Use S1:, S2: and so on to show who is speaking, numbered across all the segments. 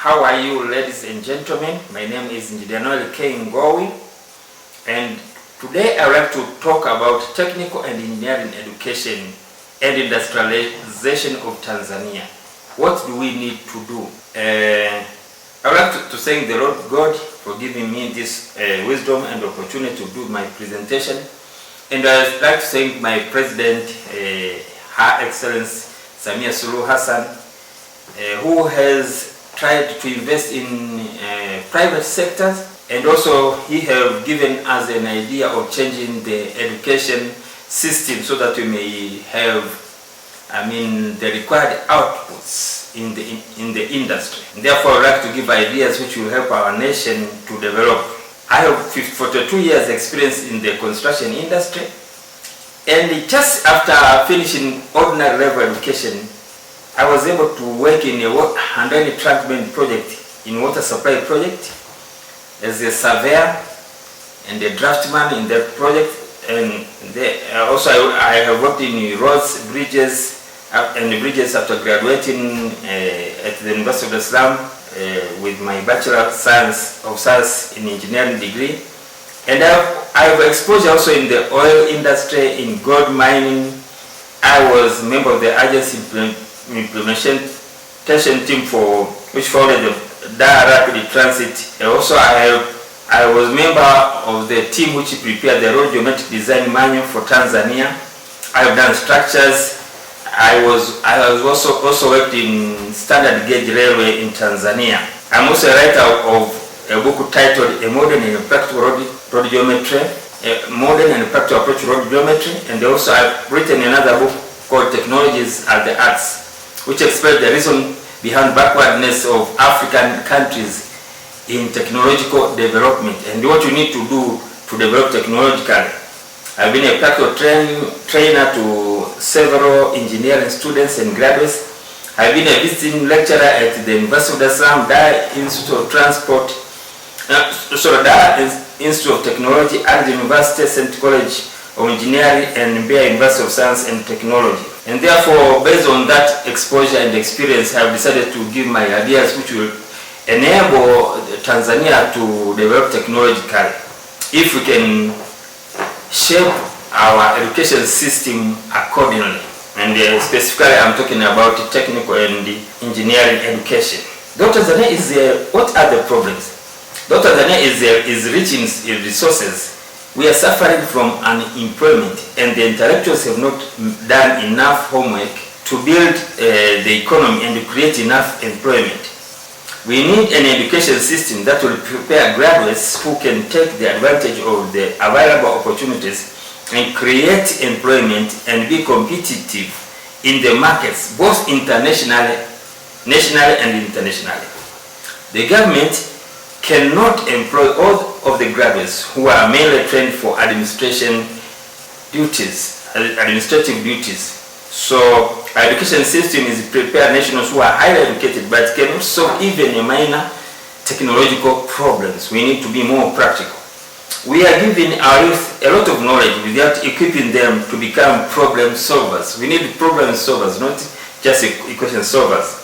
S1: How are you, ladies and gentlemen? My name is Industrialization K. And today I would like to talk about technical and engineering education and industrialization of Tanzania. What do we need to do? I would like to thank the Lord God for giving me this wisdom and opportunity to do my presentation. And I would like to thank my President, Her Excellency Samia Suluhu Hassan, who has tried to invest in private sectors, and also he have given us an idea of changing the education system so that we may have, the required outputs in the industry. Therefore, I would like to give ideas which will help our nation to develop. I have 42 years experience in the construction industry, and just after finishing ordinary level education, I was able to work in a underground treatment project, in water supply project, as a surveyor and a draftsman in that project. And also I have worked in roads, bridges, after graduating at the University of Dar es Salaam with my Bachelor of Science in Engineering degree. And I have exposure also in the oil industry, in gold mining. I was a member of the agency implementation team which followed the Dar Rapid Transit. And also I was member of the team which prepared the road geometric design manual for Tanzania. I have done structures. I was also worked in standard gauge railway in Tanzania. I'm also a writer of a book titled A Modern and Practical Road Geometry, a Modern and Practical Approach to Road Geometry, and also I've written another book called Technologies and the Arts, which explains the reason behind backwardness of African countries in technological development and what you need to do to develop technologically. I've been a practical trainer to several engineering students and graduates. I've been a visiting lecturer at the University of Dar es Salaam, Dar Institute of Transport, Dar Institute of Technology, and the University St. College of Engineering, and Mbeya University of Science and Technology. And therefore, based on that exposure and experience, I have decided to give my ideas which will enable Tanzania to develop technologically. If we can shape our education system accordingly, and specifically I'm talking about technical and engineering education. Though Tanzania what are the problems? Though Tanzania is rich in resources, we are suffering from unemployment, and the intellectuals have not done enough homework to build the economy and to create enough employment. We need an education system that will prepare graduates who can take the advantage of the available opportunities and create employment and be competitive in the markets, both nationally and internationally. The government cannot employ all of the graduates who are mainly trained for administrative duties. So our education system is prepare nationals who are highly educated but cannot solve even a minor technological problems. We need to be more practical. We are giving our youth a lot of knowledge without equipping them to become problem solvers. We need problem solvers, not just equation solvers.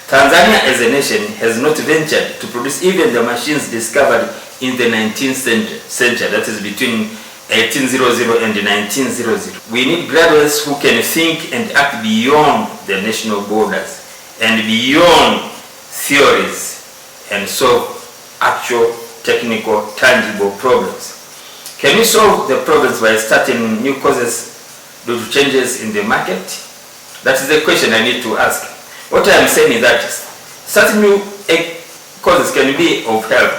S1: Tanzania as a nation has not ventured to produce even the machines discovered in the 19th century, that is between 1800 and 1900. We need graduates who can think and act beyond the national borders and beyond theories and solve actual technical, tangible problems. Can we solve the problems by starting new courses due to changes in the market? That is the question I need to ask. What I am saying is that starting new courses can be of help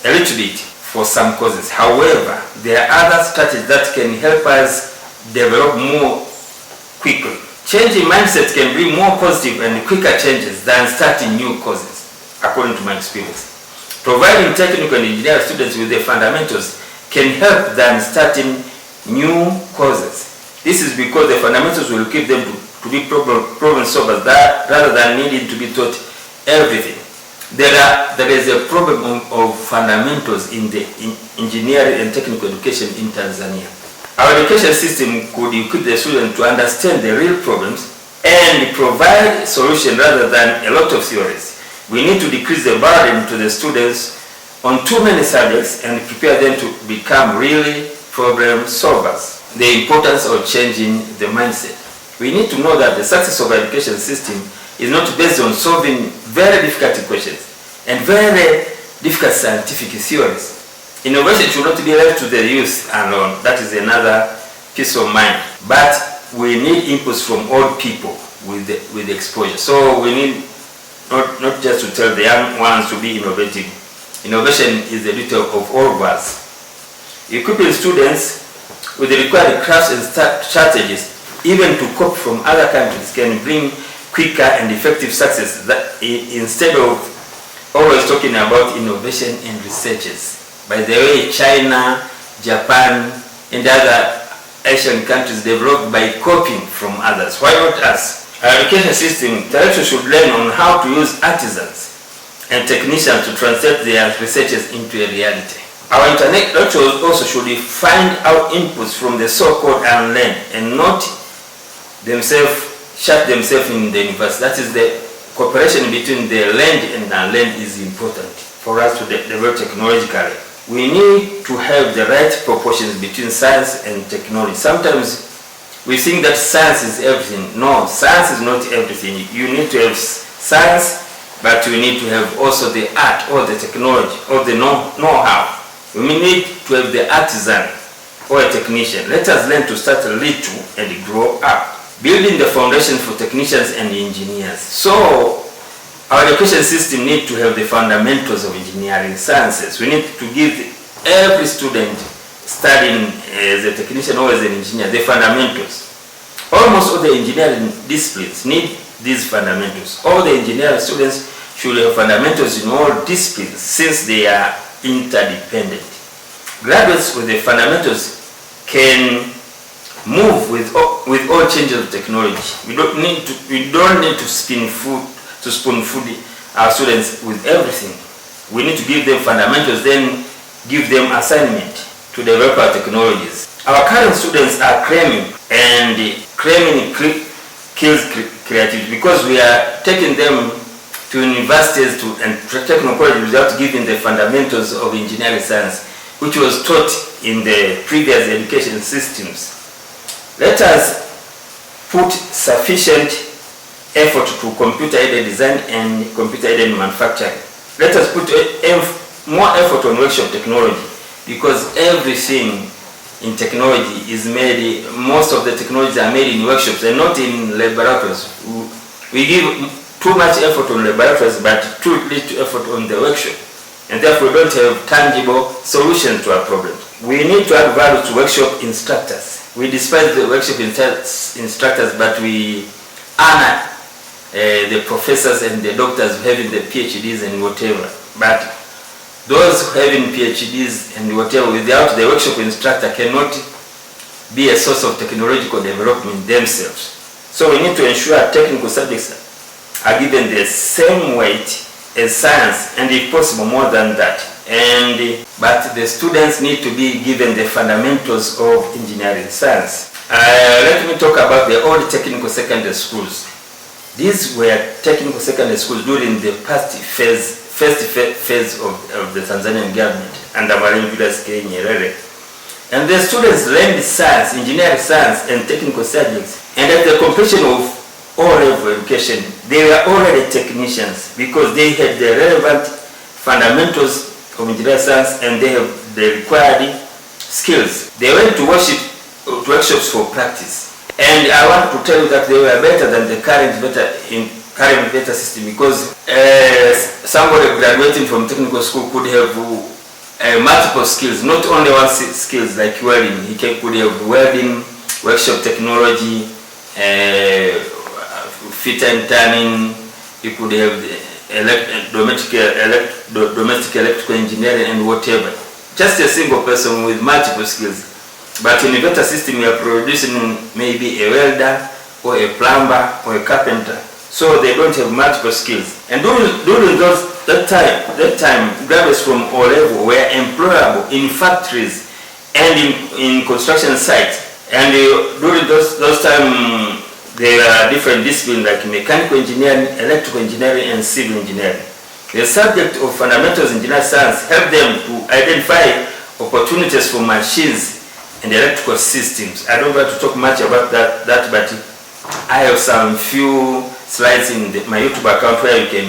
S1: a little bit for some courses. However, there are other strategies that can help us develop more quickly. Changing mindset can bring more positive and quicker changes than starting new courses, according to my experience. Providing technical and engineering students with the fundamentals can help than starting new courses. This is because the fundamentals will keep them to be problem solvers rather than needing to be taught everything. There is a problem of fundamentals in the engineering and technical education in Tanzania. Our education system could equip the students to understand the real problems and provide solutions rather than a lot of theories. We need to decrease the burden to the students on too many subjects and prepare them to become really problem solvers. The importance of changing the mindset. We need to know that the success of our education system is not based on solving very difficult questions and very difficult scientific theories. Innovation should not be left to the youth alone. That is another peace of mind. But we need inputs from all people with exposure. So we need not just to tell the young ones to be innovative. Innovation is the duty of all of us. Equipping students with the required crafts and strategies, even to cope from other countries, can bring quicker and effective success instead of always talking about innovation and researches. By the way, China, Japan, and other Asian countries developed by copying from others. Why not us? Our education system directly should learn on how to use artisans and technicians to translate their researches into a reality. Our intellectuals also should find out inputs from the so-called unlearned and not shut themselves in the universe. That is, the cooperation between the learned and unlearned is important for us to develop technologically. We need to have the right proportions between science and technology. Sometimes we think that science is everything. No, science is not everything. You need to have science, but we need to have also the art or the technology or the know-how. We need to have the artisan or a technician. Let us learn to start little and grow up. Building the foundation for technicians and engineers. So our education system needs to have the fundamentals of engineering sciences. We need to give every student studying as a technician or as an engineer the fundamentals. Almost all the engineering disciplines need these fundamentals. All the engineering students should have fundamentals in all disciplines since they are interdependent. Graduates with the fundamentals can move with all changes of technology. We don't need to spoon feed our students with everything. We need to give them fundamentals, then give them assignment to develop our technologies. Our current students are cramming, and cramming kills creativity because we are taking them to universities and technical colleges without giving the fundamentals of engineering science, which was taught in the previous education systems. Let us put sufficient effort to computer-aided design and computer-aided manufacturing. Let us put more effort on workshop technology, because everything in technology is made, most of the technologies are made in workshops and not in laboratories. We give too much effort on laboratories but too little effort on the workshop, and therefore we don't have tangible solutions to our problems. We need to add value to workshop instructors. We despise the workshop instructors, but we honor the professors and the doctors having the PhDs and whatever. But those having PhDs and whatever without the workshop instructor cannot be a source of technological development themselves. So we need to ensure technical subjects are given the same weight as science, and if possible more than that. But the students need to be given the fundamentals of engineering science. Let me talk about the old technical secondary schools. These were technical secondary schools during the first phase of the Tanzanian government under Mwalimu Julius K. Nyerere. And the students learned science, engineering science, and technical subjects. And at the completion of O-level education, they were already technicians because they had the relevant fundamentals of engineering science and they have the required skills. They went to workshops for practice. And I want to tell you that they were better than the current beta system, because somebody graduating from technical school could have multiple skills, not only one skills like welding. He could have welding, workshop technology, fit and turning. He could have domestic electrical engineering and whatever. Just a single person with multiple skills. But in the beta system, we are producing maybe a welder or a plumber or a carpenter. So they don't have multiple skills. And during that time, graduates from O level were employable in factories and in construction sites. And during those time, there are different disciplines like mechanical engineering, electrical engineering, and civil engineering. The subject of fundamentals in engineering science help them to identify opportunities for machines and electrical systems. I don't want to talk much about that but I have some few slides in my YouTube account where you can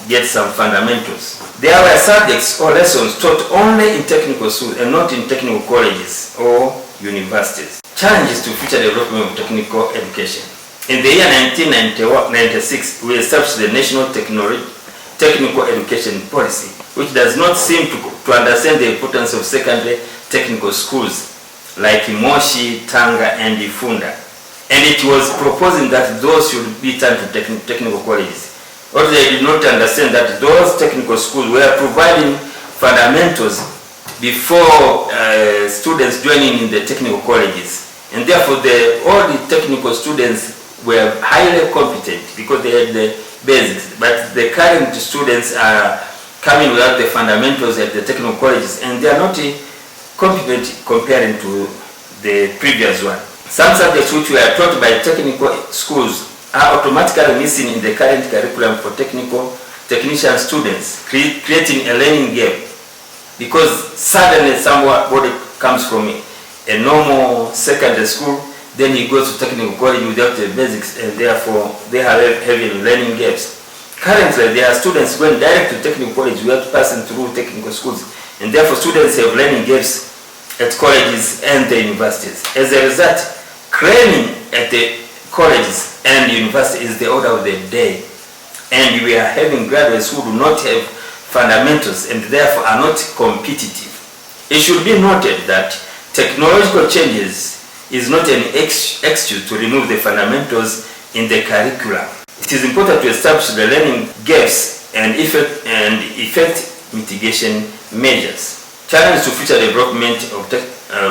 S1: get some fundamentals. There were subjects or lessons taught only in technical schools and not in technical colleges or universities. Challenges to future development of technical education. In the year 1996, we established the National Technical Education Policy, which does not seem to understand the importance of secondary technical schools like Moshi, Tanga, and Ifunda. And it was proposing that those should be turned to technical colleges. But they did not understand that those technical schools were providing fundamentals before students joining in the technical colleges. And therefore, all the technical students were highly competent because they had the basics. But the current students are coming without the fundamentals at the technical colleges, and they are not competent comparing to the previous one. Some subjects which were taught by technical schools are automatically missing in the current curriculum for technician students, creating a learning gap, because suddenly somebody comes from a normal secondary school, then he goes to technical college without the basics, and therefore they have heavy learning gaps. Currently, there are students going direct to technical college without passing through technical schools, and therefore students have learning gaps at colleges and the universities. As a result, cramming at the colleges and universities is the order of the day, and we are having graduates who do not have fundamentals and therefore are not competitive. It should be noted that technological changes is not an excuse to remove the fundamentals in the curriculum. It is important to establish the learning gaps and effect mitigation measures. Challenge to future development of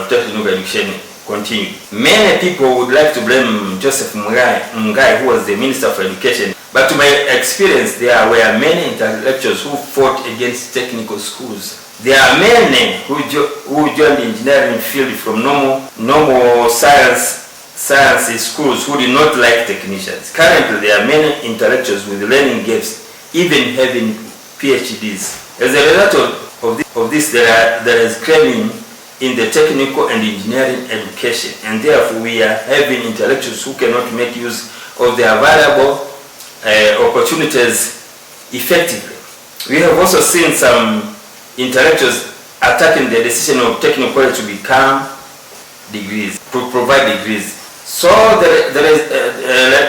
S1: technical education continue. Many people would like to blame Joseph Mungai, who was the Minister for Education, but to my experience, there were many intellectuals who fought against technical schools. There are many who joined the engineering field from normal science schools who did not like technicians. Currently, there are many intellectuals with learning gaps, even having PhDs. As a result of this, there is craving in the technical and engineering education, and therefore we are having intellectuals who cannot make use of the available opportunities effectively. We have also seen some intellectuals attacking the decision of technical college to become degrees, to provide degrees. So there is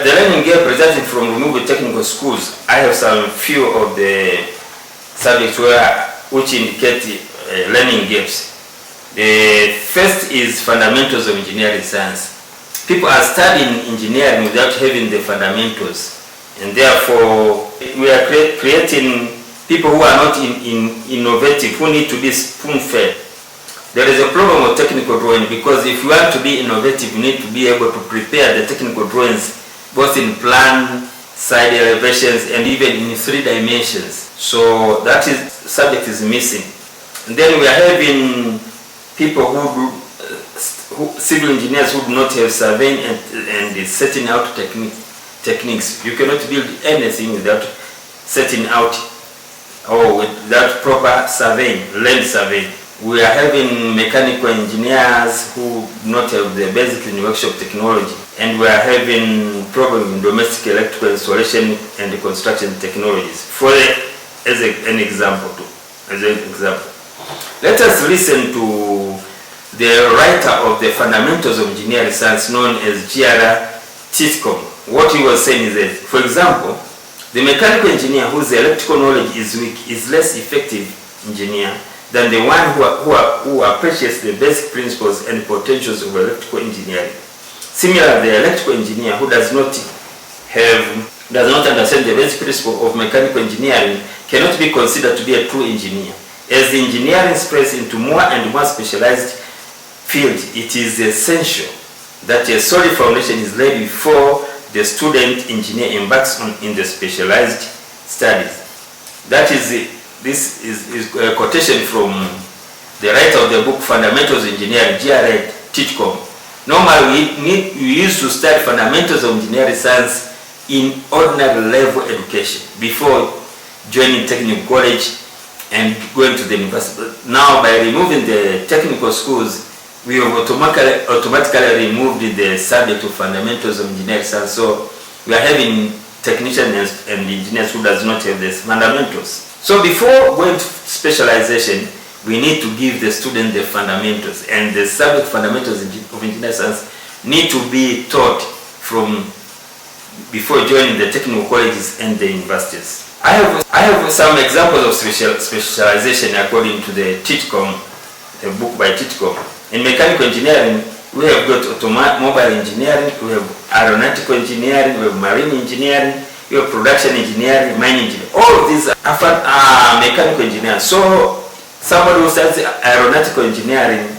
S1: the learning gap resulting from removing technical schools. I have some few of the subjects which indicate learning gaps. The first is fundamentals of engineering science. People are studying engineering without having the fundamentals, and therefore we are creating people who are not innovative, who need to be spoon-fed. There is a problem of technical drawing, because if you want to be innovative, you need to be able to prepare the technical drawings both in plan, side elevations, and even in 3 dimensions. So that subject is missing. And then we are having people civil engineers who do not have surveying and setting out techniques. You cannot build anything without setting out or without proper surveying, land surveying. We are having mechanical engineers who do not have the basic in workshop technology, and we are having problems in domestic electrical installation and the construction technologies. As an example. Let us listen to the writer of the Fundamentals of Engineering Science, known as G.R. Titcomb. What he was saying is that, for example, the mechanical engineer whose electrical knowledge is weak is less effective engineer than the one who appreciates the basic principles and potentials of electrical engineering. Similarly, the electrical engineer who does not understand the basic principle of mechanical engineering cannot be considered to be a true engineer. As the engineering spreads into more and more specialized field, it is essential that a solid foundation is laid before the student engineer embarks in the specialized studies. This is a quotation from the writer of the book Fundamentals of Engineering, G.R. Titcomb. Normally, we used to study fundamentals of engineering science in ordinary level education before joining technical college and going to the university. But now by removing the technical schools, we have automatically removed the subject of fundamentals of engineering science. So we are having technicians and engineers who does not have the fundamentals. So before going to specialization, we need to give the student the fundamentals, and the subject fundamentals of engineering science need to be taught from before joining the technical colleges and the universities. I have some examples of specialization according to the TITCOM, a book by TITCOM. In mechanical engineering, we have got automobile engineering, we have aeronautical engineering, we have marine engineering, we have production engineering, mining engineering. All of these are mechanical engineering. So somebody who studies aeronautical engineering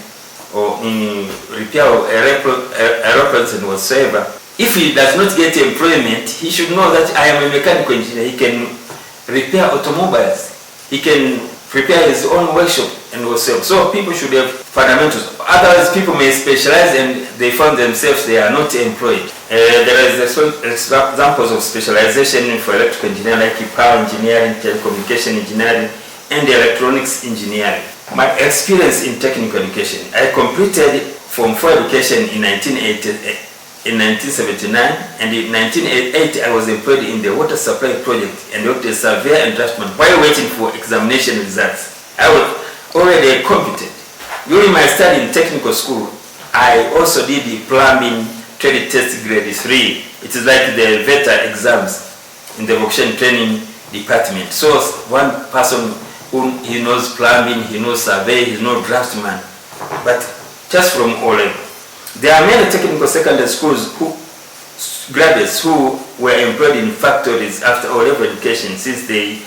S1: or in repair of aeroplanes and whatsoever, if he does not get employment, he should know that I am a mechanical engineer. He can repair automobiles. He can prepare his own workshop and whatsoever. So people should have fundamentals. Otherwise, people may specialize and they find themselves they are not employed. There is examples of specialization for electrical engineering, like power engineering, telecommunication engineering, and electronics engineering. My experience in technical education: I completed Form 4 education in 1979, and in 1988 I was employed in the water supply project and worked as surveyor and draftsman while waiting for examination results. I was already competent. During my study in technical school, I also did the plumbing trade test grade 3. It is like the VETA exams in the vocational training department. So one person who he knows plumbing, he knows survey, he knows draftsman, but just from all level. There are many technical secondary schools graduates who were employed in factories after O-level education, since they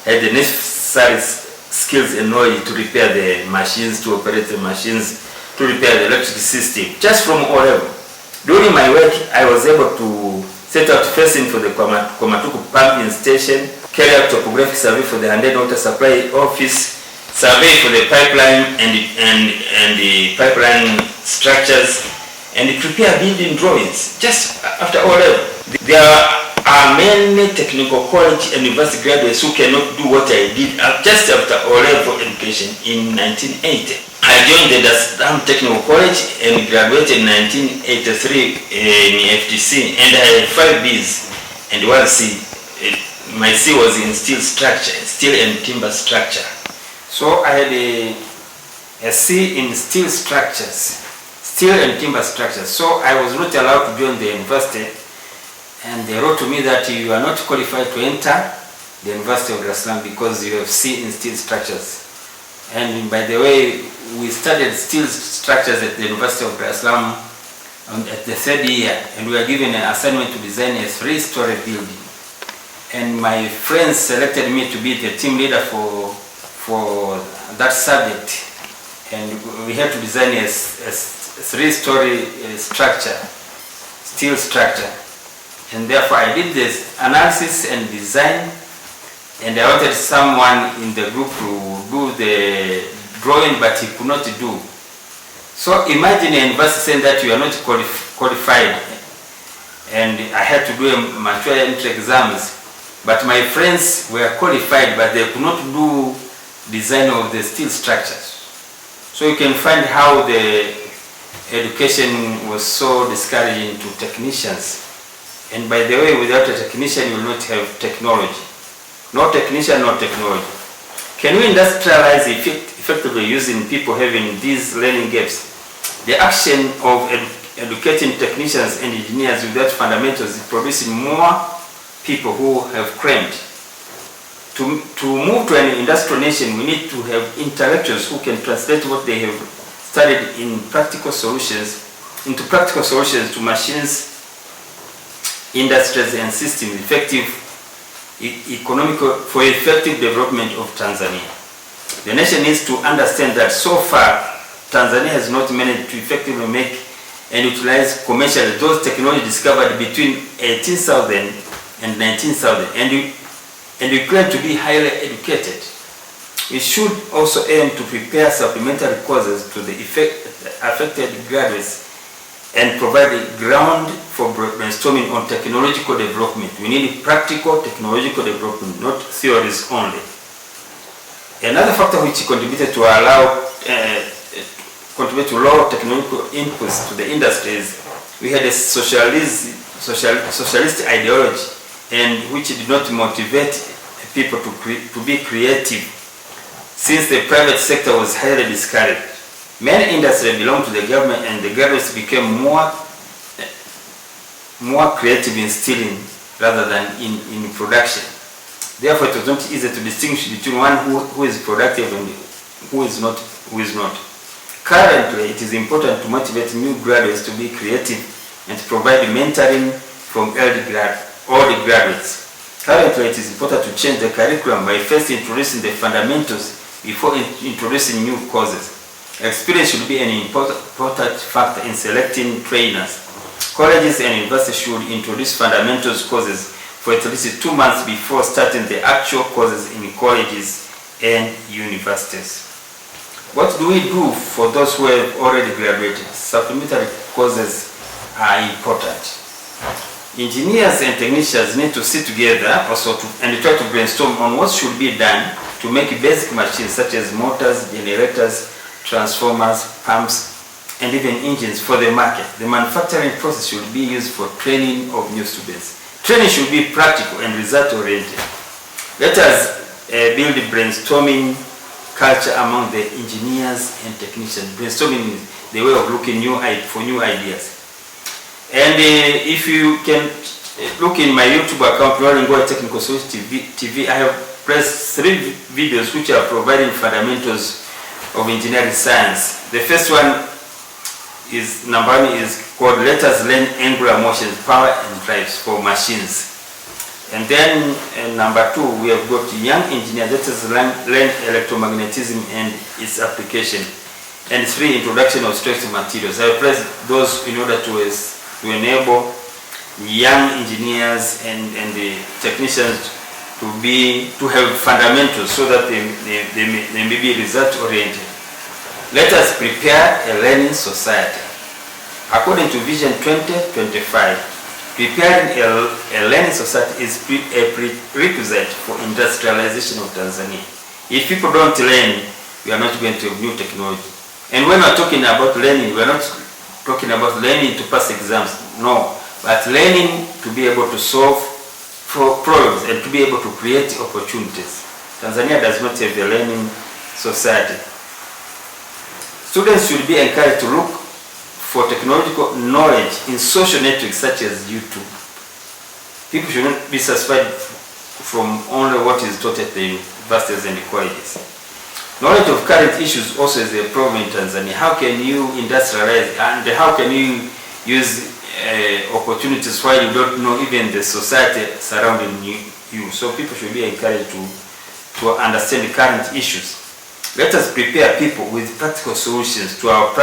S1: had the necessary skills and knowledge to repair the machines, to operate the machines, to repair the electric system, just from O-level. During my work, I was able to set out fencing for the Komatuku pumping station, carry out topographic survey for the Handed Water Supply Office, survey for the pipeline and the pipeline structures, and prepare building drawings just after O-level. There are many technical college and university graduates who cannot do what I did just after O-level education in 1980. I joined the Dar es Salaam Technical College and graduated in 1983 in FTC, and I had 5 Bs and 1 C. My C was in steel structure, steel and timber structure. So I had a C in steel structures, steel and timber structures. So I was not allowed to join the university, and they wrote to me that you are not qualified to enter the University of Dar es Salaam because you have C in steel structures. And by the way, we studied steel structures at the University of Dar es Salaam at the 3rd year, and we were given an assignment to design a 3-story building. And my friends selected me to be the team leader for that subject, and we had to design a 3-story structure, steel structure. And therefore I did this analysis and design, and I wanted someone in the group to do the drawing, but he could not do. So imagine a university saying that you are not qualified, and I had to do a mature entry exams, but my friends were qualified, but they could not do design of the steel structures. So you can find how the education was so discouraging to technicians. And by the way, without a technician, you will not have technology. No technician, no technology. Can we industrialize effectively using people having these learning gaps? The action of educating technicians and engineers without fundamentals is producing more people who have crammed. To move to an industrial nation, we need to have intellectuals who can translate what they have studied in practical solutions, into practical solutions to machines, industries and systems, for effective development of Tanzania. The nation needs to understand that so far, Tanzania has not managed to effectively make and utilize commercially those technologies discovered between 18,000 and 19,000, and we claim to be highly educated. We should also aim to prepare supplementary courses to the affected graduates and provide a ground for brainstorming on technological development. We need practical technological development, not theories only. Another factor which contributed to contribute to low technological inputs to the industry is we had a socialist ideology, and which did not motivate people to be creative, since the private sector was highly discouraged. Many industries belonged to the government, and the governments became more creative in stealing rather than in production. Therefore, it was not easy to distinguish between one who is productive and who is not. Currently, it is important to motivate new graduates to be creative and to provide mentoring from old graduates. Currently, it is important to change the curriculum by first introducing the fundamentals before introducing new courses. Experience should be an important factor in selecting trainers. Colleges and universities should introduce fundamentals courses for at least 2 months before starting the actual courses in colleges and universities. What do we do for those who have already graduated? Supplementary courses are important. Engineers and technicians need to sit together also and try to brainstorm on what should be done to make basic machines such as motors, generators, transformers, pumps, and even engines for the market. The manufacturing process should be used for training of new students. Training should be practical and result-oriented. Let us build a brainstorming culture among the engineers and technicians. Brainstorming is the way of looking for new ideas. And if you can look in my YouTube account, Rolling Gold Technical Solutions TV, I have placed 3 videos which are providing fundamentals of engineering science. The first one is, number 1 is called Let Us Learn Angular Motions, Power and Drives for Machines. And then number 2, we have got Young Engineers, Let Us Learn Electromagnetism and its Application. And 3, Introduction of Structural Materials. I have placed those in order to enable young engineers and the technicians to have fundamentals so that they may be result oriented. Let us prepare a learning society. According to Vision 2025, preparing a learning society is a prerequisite for industrialization of Tanzania. If people don't learn, we are not going to have new technology. And when we are talking about learning, we are not talking about learning to pass exams, no, but learning to be able to solve problems and to be able to create opportunities. Tanzania does not have a learning society. Students should be encouraged to look for technological knowledge in social networks such as YouTube. People should not be satisfied from only what is taught at the universities and the colleges. Knowledge of current issues also is a problem in Tanzania. How can you industrialize and how can you use opportunities while you don't know even the society surrounding you? So people should be encouraged to understand the current issues. Let us prepare people with practical solutions to our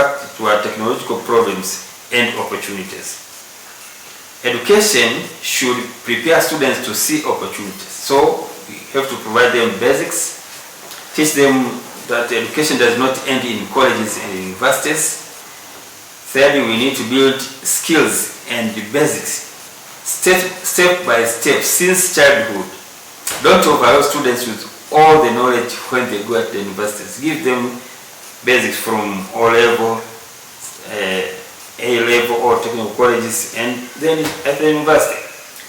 S1: technological problems and opportunities. Education should prepare students to see opportunities. So we have to provide them basics, teach them that education does not end in colleges and universities. Thirdly, we need to build skills and the basics, step by step, since childhood. Don't overwhelm students with all the knowledge when they go at the universities. Give them basics from O level, A level or technical colleges, and then at the university.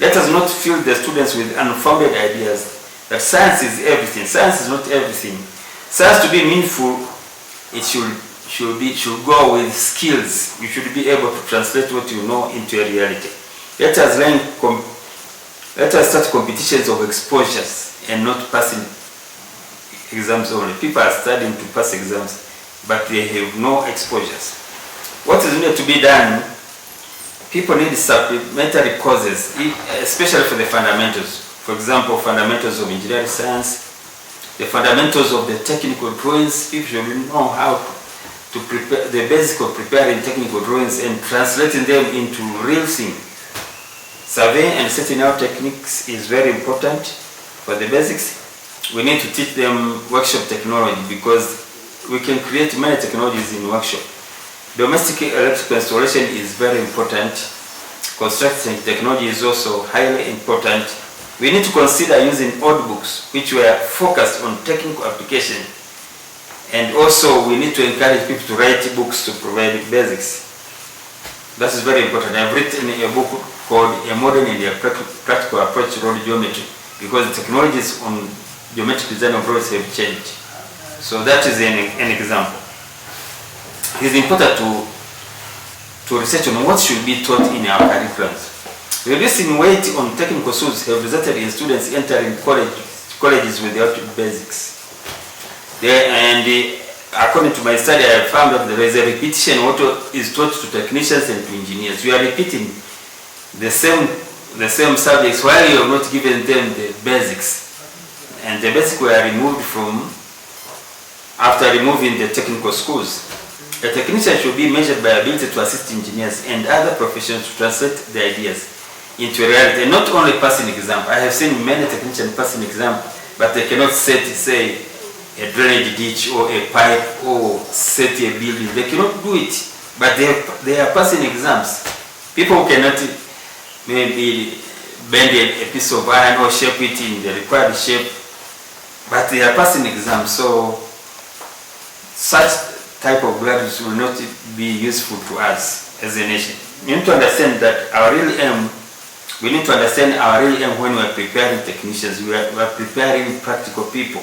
S1: Let us not fill the students with unfounded ideas that science is everything. Science is not everything. Science, to be meaningful, it should go with skills. You should be able to translate what you know into a reality. Let us start competitions of exposures and not passing exams only. People are studying to pass exams, but they have no exposures. What is needed to be done? People need supplementary courses, especially for the fundamentals. For example, fundamentals of engineering science, the fundamentals of the technical drawings. People should know how to prepare the basics of preparing technical drawings and translating them into real things. Surveying and setting out techniques is very important. For the basics, we need to teach them workshop technology, because we can create many technologies in workshop. Domestic electrical installation is very important. Construction technology is also highly important. We need to consider using old books which were focused on technical application, and also we need to encourage people to write books to provide basics. That is very important. I've written a book called A Modern and a Practical Approach to Road Geometry, because the technologies on geometric design of roads have changed. So that is an example. It is important to research on what should be taught in our curriculums. Reducing weight on technical schools have resulted in students entering colleges without basics. According to my study, I found that there is a repetition of what is taught to technicians and to engineers. You are repeating the same subjects while you have not given them the basics. And the basics were removed after removing the technical schools. A technician should be measured by ability to assist engineers and other professions to translate the ideas into reality, and not only passing exam. I have seen many technicians passing exam, but they cannot set, say, a drainage ditch or a pipe or set a building. They cannot do it, but they are passing exams. People cannot maybe bend a piece of iron or shape it in the required shape, but they are passing exams. So such type of graduates will not be useful to us as a nation. We need to understand that our real aim when we are preparing technicians. We are preparing practical people.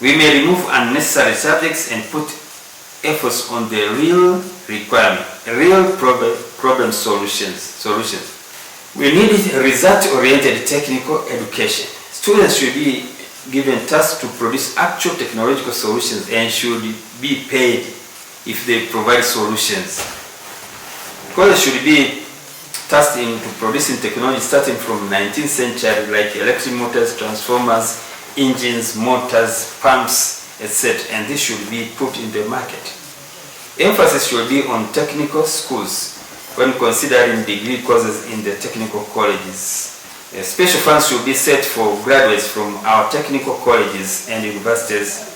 S1: We may remove unnecessary subjects and put efforts on the real requirement, real problem solutions. We need result-oriented technical education. Students should be given tasks to produce actual technological solutions and should be paid if they provide solutions. College should be tasked into producing technology starting from 19th century, like electric motors, transformers, engines, motors, pumps, etc. And this should be put in the market. Emphasis should be on technical schools when considering degree courses in the technical colleges. Special funds should be set for graduates from our technical colleges and universities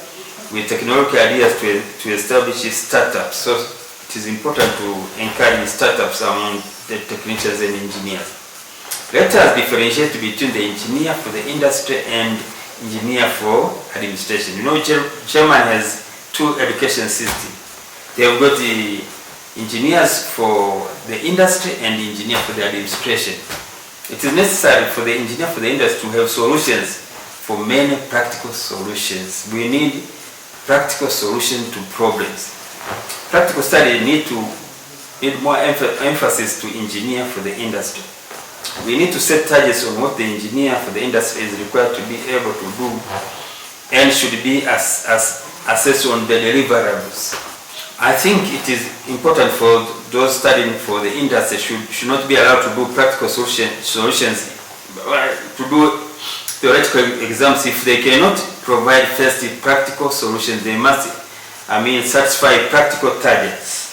S1: with technological ideas to establish startups. So it is important to encourage startups among the technicians and engineers. Let us differentiate between the engineer for the industry and engineer for administration. You know, Germany has two education systems. They have got the engineers for the industry and the engineer for the administration. It is necessary for the engineer for the industry to have solutions for many practical solutions. We need practical solutions to problems. Practical study need more emphasis to engineer for the industry. We need to set targets on what the engineer for the industry is required to be able to do and should be assessed on the deliverables. I think it is important for those studying for the industry should not be allowed to do practical solutions, to do theoretical exams. If they cannot provide first practical solutions, they must, satisfy practical targets.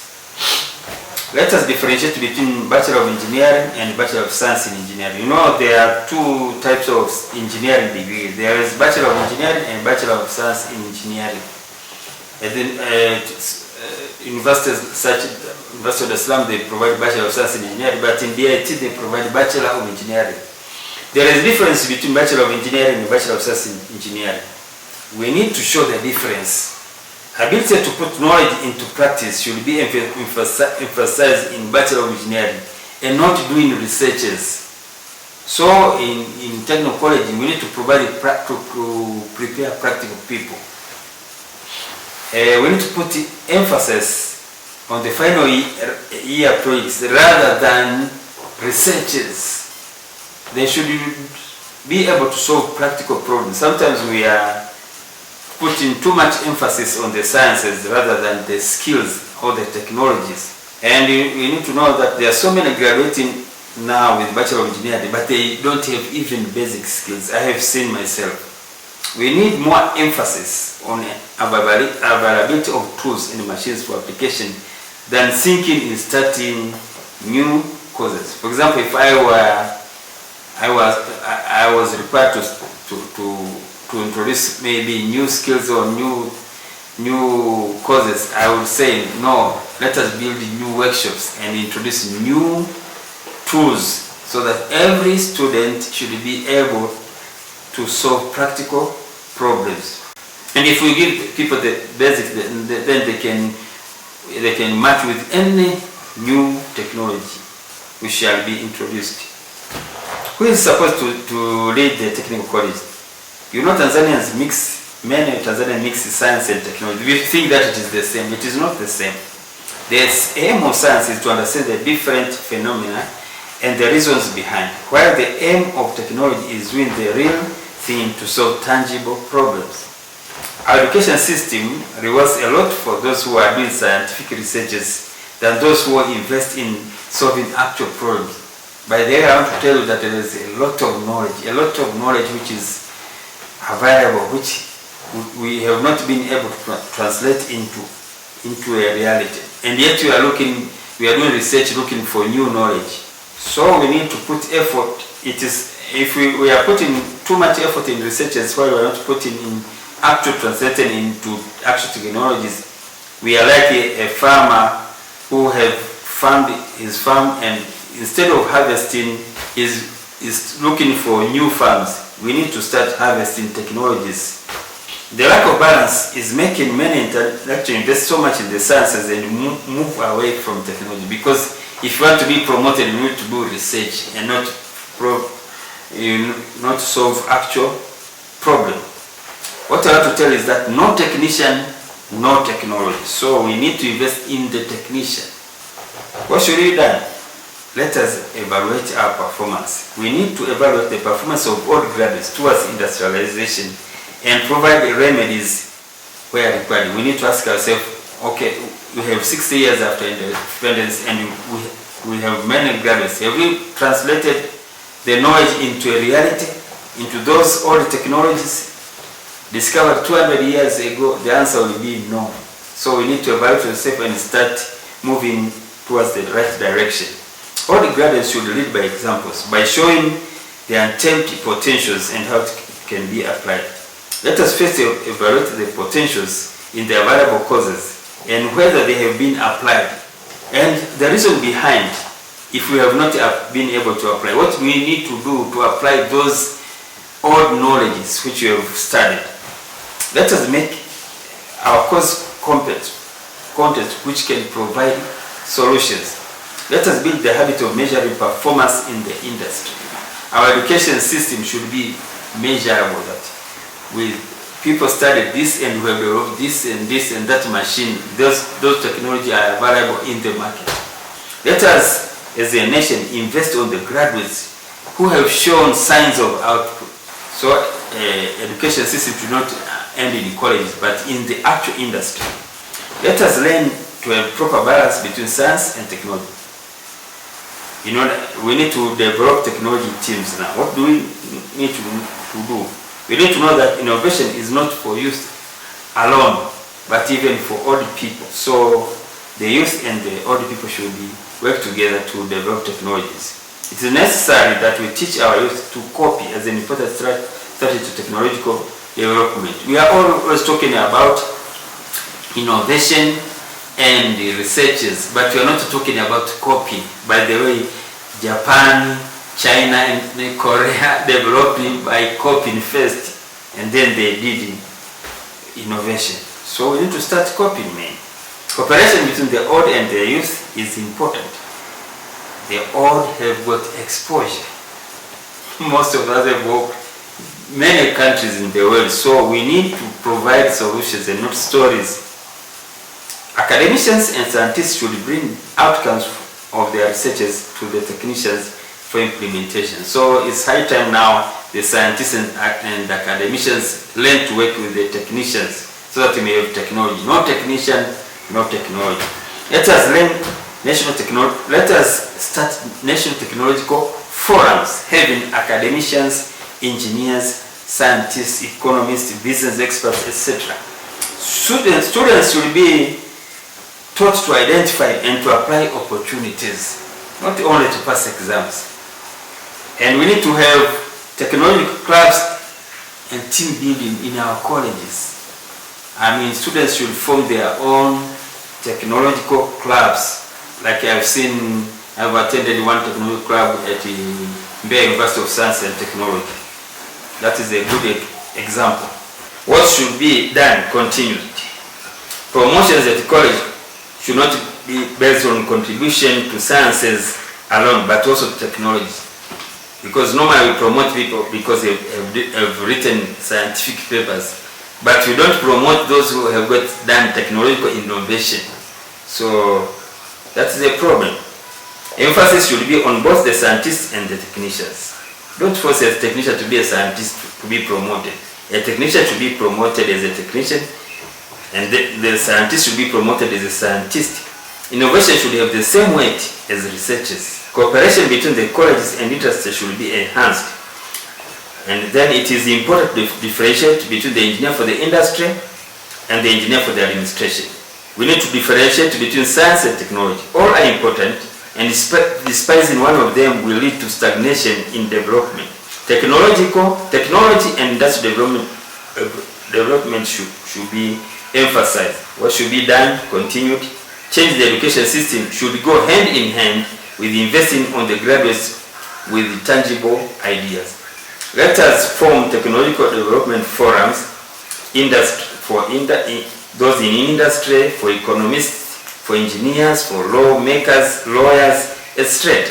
S1: Let us differentiate between Bachelor of Engineering and Bachelor of Science in Engineering. You know, there are two types of engineering degrees. There is Bachelor of Engineering and Bachelor of Science in Engineering. And then universities such as University of Islam, they provide Bachelor of Science in Engineering, but in DIT they provide Bachelor of Engineering. There is a difference between Bachelor of Engineering and Bachelor of Science in Engineering. We need to show the difference. Ability to put knowledge into practice should be emphasized in Bachelor of Engineering and not doing researches. So in technical college, we need to provide to prepare practical people. We need to put emphasis on the final year projects rather than researches. They should be able to solve practical problems. Sometimes we are putting too much emphasis on the sciences rather than the skills or the technologies. And we need to know that there are so many graduating now with Bachelor of Engineering, but they don't have even basic skills. I have seen myself. We need more emphasis on availability of tools and machines for application than thinking in starting new courses. For example, if I was required to introduce maybe new skills or new new courses, I would say no, let us build new workshops and introduce new tools so that every student should be able to solve practical problems. And if we give people the basics, then they can match with any new technology which shall be introduced. Who is supposed to lead the technical college? You know, many Tanzanians mix science and technology. We think that it is the same. It is not the same. The aim of science is to understand the different phenomena and the reasons behind, while the aim of technology is doing the real thing to solve tangible problems. Our education system rewards a lot for those who are doing scientific researches than those who invest in solving actual problems. By the way, I want to tell you that there is a lot of knowledge which is available, which we have not been able to translate into a reality. And yet we are doing research looking for new knowledge. So we need to put effort. If we are putting too much effort in researches while we are not putting in actual translating into actual technologies, we are like a farmer who have farmed his farm, and instead of harvesting is looking for new farms. We need to start harvesting technologies. The lack of balance is making many actually invest so much in the sciences and move away from technology, because if you want to be promoted, you need to do research and not solve actual problem. What I want to tell is that no technician, no technology. So we need to invest in the technician. What should we do? Let us evaluate our performance. We need to evaluate the performance of all graduates towards industrialization and provide remedies where required. We need to ask ourselves, okay, we have 60 years after independence and we have many graduates. Have we translated the knowledge into a reality, into those old technologies discovered 200 years ago? The answer will be no. So we need to evaluate ourselves and start moving towards the right direction. All the graduates should lead by examples, by showing the untapped potentials and how it can be applied. Let us first evaluate the potentials in the available courses and whether they have been applied, and the reason behind if we have not been able to apply. What we need to do to apply those old knowledges which we have studied. Let us make our course content which can provide solutions. Let us build the habit of measuring performance in the industry. Our education system should be measurable, that with people studied this and we have developed this and that machine, those technology are available in the market. Let us as a nation invest on the graduates who have shown signs of output. So education system should not end in colleges but in the actual industry. Let us learn to have proper balance between science and technology. You know, we need to develop technology teams now. What do we need to do? We need to know that innovation is not for youth alone, but even for old people. So the youth and the old people should work together to develop technologies. It is necessary that we teach our youth to copy as an important strategy to technological development. We are always talking about innovation and the researchers, but we are not talking about copying. By the way, Japan, China and Korea developing by copying first, and then they did innovation. So we need to start copying, man. Cooperation between the old and the youth is important. The old have got exposure. Most of us have worked many countries in the world, so we need to provide solutions and not stories. Academicians and scientists should bring outcomes of their researches to the technicians for implementation. So it's high time now the scientists and academicians learn to work with the technicians so that we may have technology. No technician, no technology. Let us start national technological forums having academicians, engineers, scientists, economists, business experts, etc. Students should be taught to identify and to apply opportunities, not only to pass exams. And we need to have technological clubs and team building in our colleges. I mean, students should form their own technological clubs. Like I've attended one technology club at the Mbeya University of Science and Technology. That is a good example. What should be done continued? Promotions at college should not be based on contribution to sciences alone, but also to technology. Because normally we promote people because they have written scientific papers, but we don't promote those who have done technological innovation. So that's the problem. Emphasis should be on both the scientists and the technicians. Don't force a technician to be a scientist to be promoted. A technician should be promoted as a technician, and the scientist should be promoted as a scientist. Innovation should have the same weight as researchers. Cooperation between the colleges and industry should be enhanced. And then it is important to differentiate between the engineer for the industry and the engineer for the administration. We need to differentiate between science and technology. All are important, and despising one of them will lead to stagnation in development. Technology and industrial development should be emphasized. What should be done, continued. Change the education system should go hand in hand with investing on the graduates with tangible ideas. Let us form technological development forums, those in industry, for economists, for engineers, for lawmakers, lawyers, etc.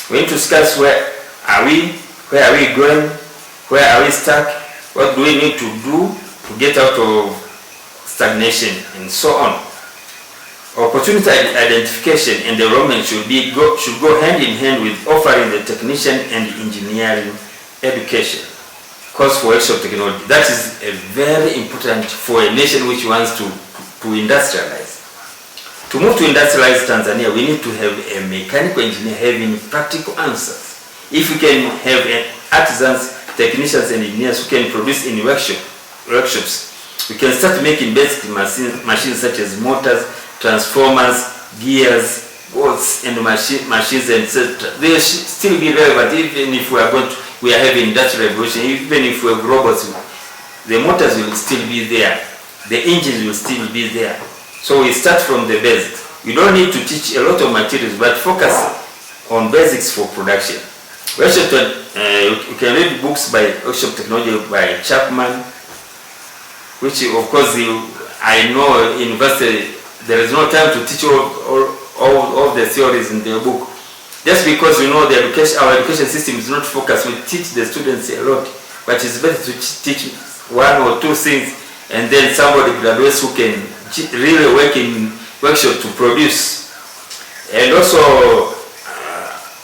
S1: We need to discuss where are we going, where are we stuck, what do we need to do to get out of stagnation, and so on. Opportunity identification and development should go hand in hand with offering the technician and engineering education. Course for workshop technology. That is very important for a nation which wants to industrialize. To move to industrialize Tanzania, we need to have a mechanical engineer having practical answers. If we can have artisans, technicians, and engineers who can produce in workshops, we can start making basic machines such as motors, transformers, gears, bolts, and machines, etc. They should still be relevant even if we are having industrial revolution. Even if we have robots, the motors will still be there, the engines will still be there. So we start from the basics. You don't need to teach a lot of materials, but focus on basics for production. You can read books by Workshop Technology by Chapman, which of course I know in university there is no time to teach all the theories in the book. Just because our education system is not focused, we teach the students a lot, but it's better to teach one or two things, and then somebody graduates who can really work in workshop to produce. And also,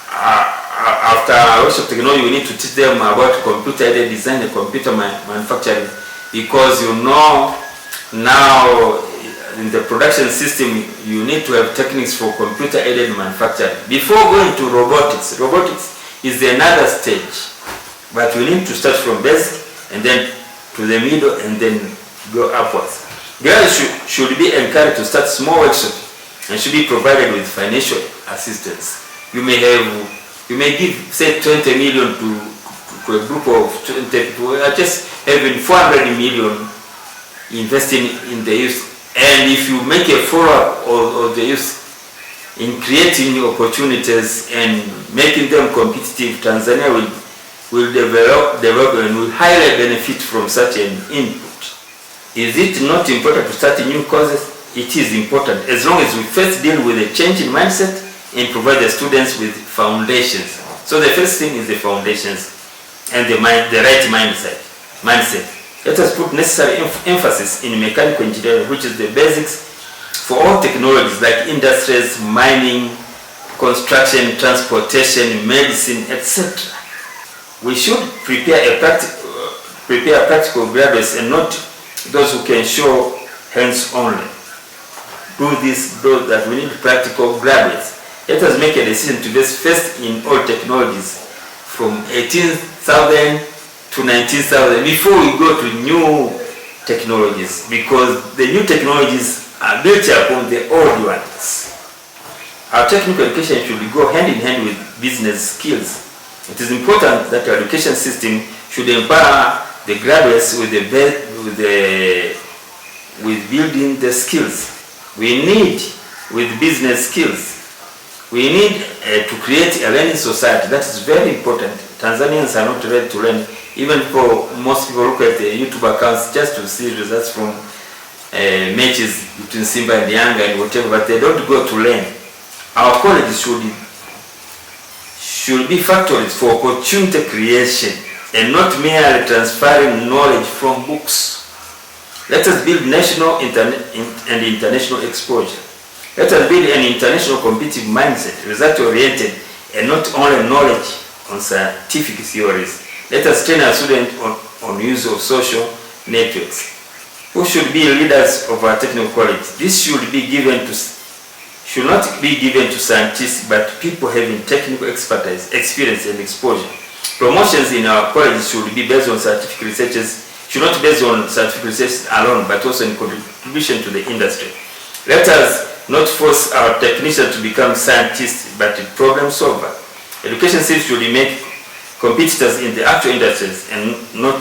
S1: after workshop technology, we need to teach them about computer-aided design and computer manufacturing, because now in the production system, you need to have techniques for computer-aided manufacturing. Before going to robotics is another stage, but we need to start from basic and then to the middle and then go upwards. Girls should be encouraged to start small workshops and should be provided with financial assistance. You may give, say, 20 million to a group of 20 people. We are just having 400 million investing in the youth. And if you make a follow-up of the youth in creating new opportunities and making them competitive, Tanzania will develop and will highly benefit from such an input. Is it not important to start new courses? It is important, as long as we first deal with a change in mindset and provide the students with foundations. So the first thing is the foundations and the right mindset. Let us put necessary emphasis in mechanical engineering, which is the basics for all technologies like industries, mining, construction, transportation, medicine, etc. We should prepare practical graduates and not those who can show hands only. That we need practical graduates. Let us make a decision to invest first in all technologies from 18,000 to 19,000 before we go to new technologies, because the new technologies are built upon the old ones. Our technical education should go hand in hand with business skills. It is important that our education system should empower the graduates with with building the skills. We need with business skills. We need to create a learning society. That is very important. Tanzanians are not ready to learn. Even for most people look at the YouTube accounts just to see results from matches between Simba and Yanga and whatever, but they don't go to learn. Our colleges should be factories for opportunity creation and not merely transferring knowledge from books. Let us build national and international exposure. Let us build an international competitive mindset, result-oriented, and not only knowledge on scientific theories. Let us train our students on use of social networks. Who should be leaders of our technical college? This should not be given to scientists, but people having technical expertise, experience, and exposure. Promotions in our college should be based on scientific researches, should not be based on scientific research alone, but also in contribution to the industry. Let us not force our technicians to become scientists, but problem solvers. Education systems should make competitors in the actual industries and not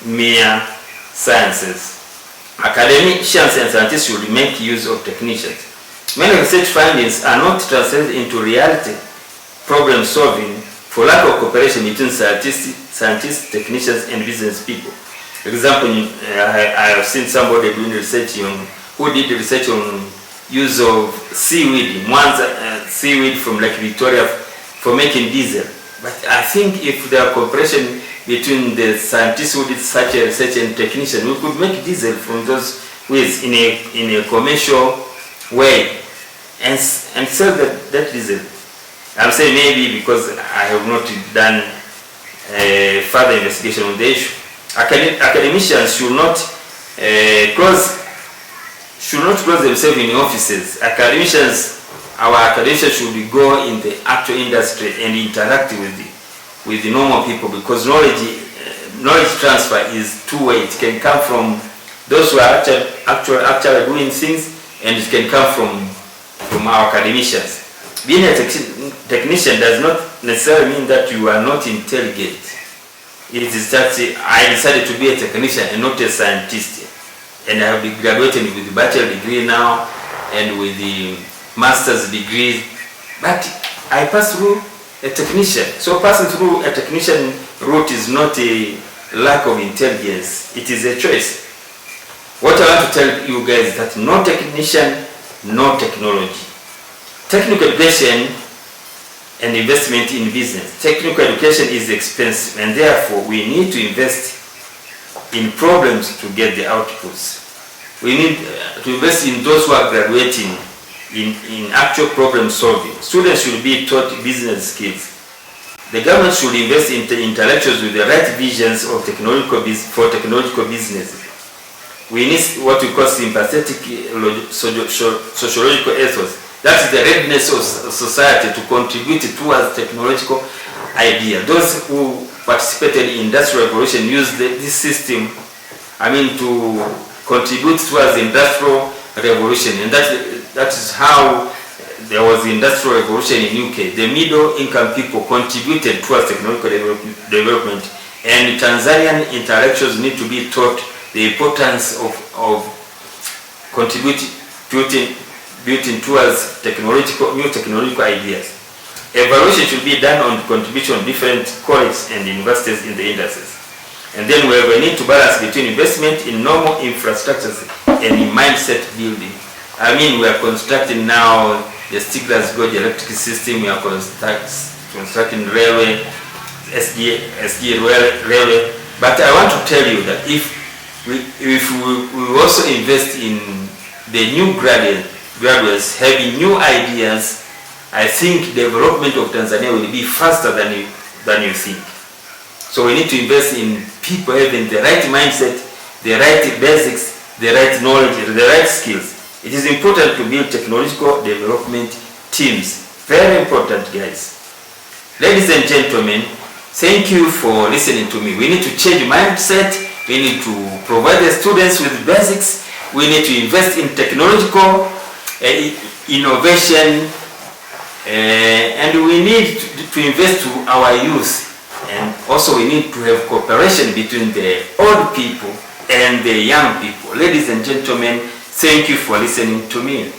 S1: mere sciences. Academicians and scientists should make use of technicians. Many research findings are not translated into reality problem solving for lack of cooperation between scientists, technicians, and business people. For example, I have seen somebody doing research who did research on use of seaweed, seaweed from Lake Victoria for making diesel. But I think if there are cooperation between the scientists who did such a research and technicians, we could make diesel from those weeds in a commercial way and sell that diesel. I'm saying maybe because I have not done further investigation on the issue. Academicians should not close themselves in offices. Our academicians should go in the actual industry and interact with the normal people, because knowledge transfer is two-way. It can come from those who are actually doing things, and it can come from our academicians. Being a technician does not necessarily mean that you are not intelligent. It is that I decided to be a technician and not a scientist. And I have been graduated with the bachelor degree now and with the master's degree. But I passed through a technician. So passing through a technician route is not a lack of intelligence. It is a choice. What I want to tell you guys is that no technician, no technology. Technical education and investment in business. Technical education is expensive, and therefore we need to invest in problems to get the outputs. We need to invest in those who are graduating in actual problem solving. Students should be taught business skills. The government should invest in intellectuals with the right visions of technological business. We need what we call sympathetic sociological ethos. That is the readiness of society to contribute towards technological idea. Those who participated in Industrial Revolution used this system, to contribute towards the Industrial Revolution, and that is how there was the Industrial Revolution in UK. The middle income people contributed towards technological development, and Tanzanian intellectuals need to be taught the importance of contributing towards new technological ideas. Evaluation should be done on the contribution of different colleges and universities in the industries. And then we have a need to balance between investment in normal infrastructures and in mindset building. We are constructing now the Stigler's Gorge electric system. We are constructing railway, SG railway. But I want to tell you that if we also invest in the new graduates having new ideas, I think development of Tanzania will be faster than you think. So we need to invest in people having the right mindset, the right basics, the right knowledge, the right skills. It is important to build technological development teams. Very important, guys. Ladies and gentlemen, thank you for listening to me. We need to change mindset. We need to provide the students with basics. We need to invest in technological innovation, and we need to invest to our youth. And also we need to have cooperation between the old people and the young people. Ladies and gentlemen, thank you for listening to me.